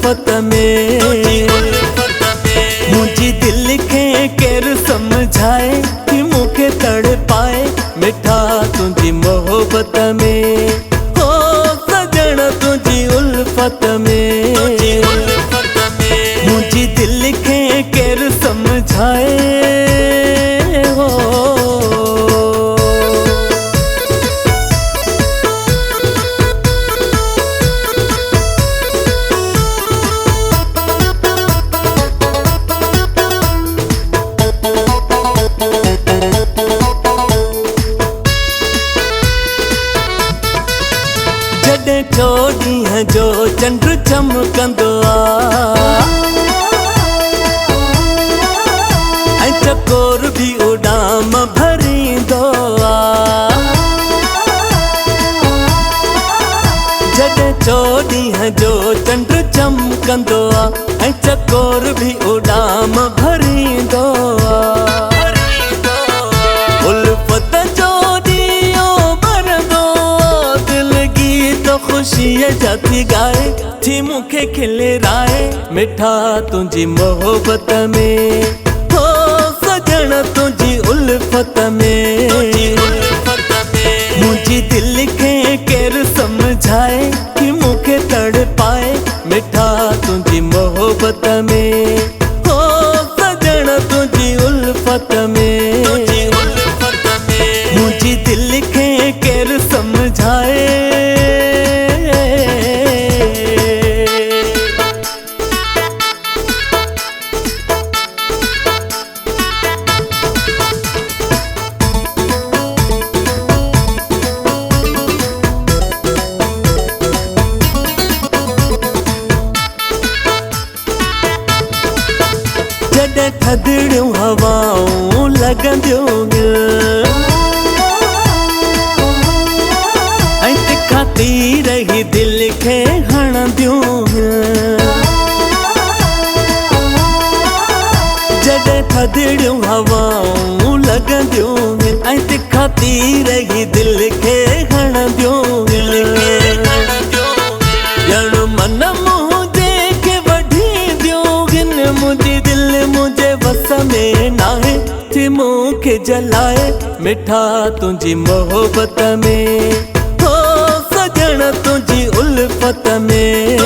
उल्फत में। मुझी दिल खे केर समझाए कि मुखे तड़ पाए मिठा तुझी मोहब्बत में। हो सजण तुझी उल्फत में। मुझी दिल खे केर समझाए हो। जॾहिं जो ॾींहं जो चंड चमकंदो ऐं चकोर भी उॾाम भरींदो जॾहिं जो ॾींहं जो चंड चमकंदो ऐं चकोर भी उॾाम भरींदो। उल्फत जो ॾींहों भरंदो दिल गीत ख़ुशीअ जा थी ॻाए थी मुखे खिलराए मिठा तुझी मोहब्बत में। हो सजण तुझी उल्फत में। मुझी दिल खे केर समझाए कि मुखे तड़ पाए मिठा तुझी मोहब्बत में। हो सजण तुझी उल्फत में। मुझी दिल खे केर समझाए। जॾहिं थधिड़ियूं हवाऊं लॻंदियूं ऐं तिखा तीर ही दिल खे हणंदियूं। जॾहिं थधिड़ियूं हवाऊं लॻंदियूं ऐं तिखा तीर ही दिल खे हणंदियूं। ॼण मन मुंहिंजे खे वढींदियूं आहिनि मुंहिंजी दिल मुझे वस में नाहे थी मुखे जलाए मिठा तुझी मोहब्बत में। हो सजण तुझी उल्फत में।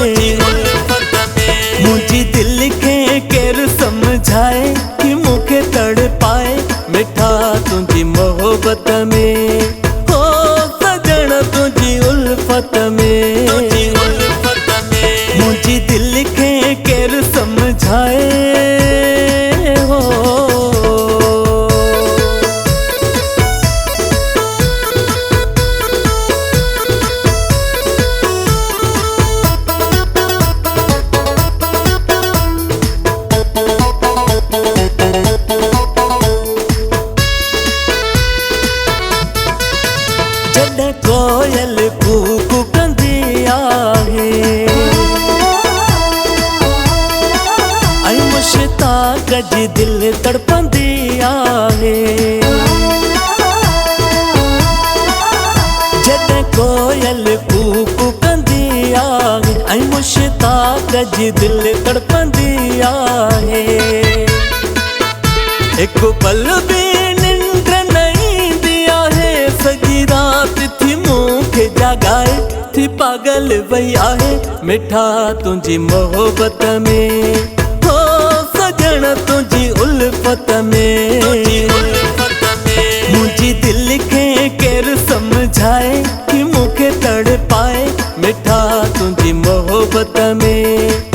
मुझी दिल खे केर समझाए कि मुखे तड़ पाए मिठा तुझी मोहब्बत में। हो सजण तुझी उल्फत में। मुझी दिल खे केर समझाए हो। जॾहिं कोयल कूकू कंदी आहे ऐं मुश्ताक जी दिल तड़पंदी आहे। जॾहिं कोयल कूकू कंदी आहे ऐं मुश्ताक जी दिल तड़पंदी आहे। हिकु पल बि निंड न ईंदी आहे सॼी राति थी मुखे जाॻाए थी पागल वई आहे मिठा तुझी मोहब्बत में। हो सजण तुझी उल्फत में। मुझी दिल खे केर समझाए कि मुखे तड़ पाए मिठा तुझी मोहब्बत में।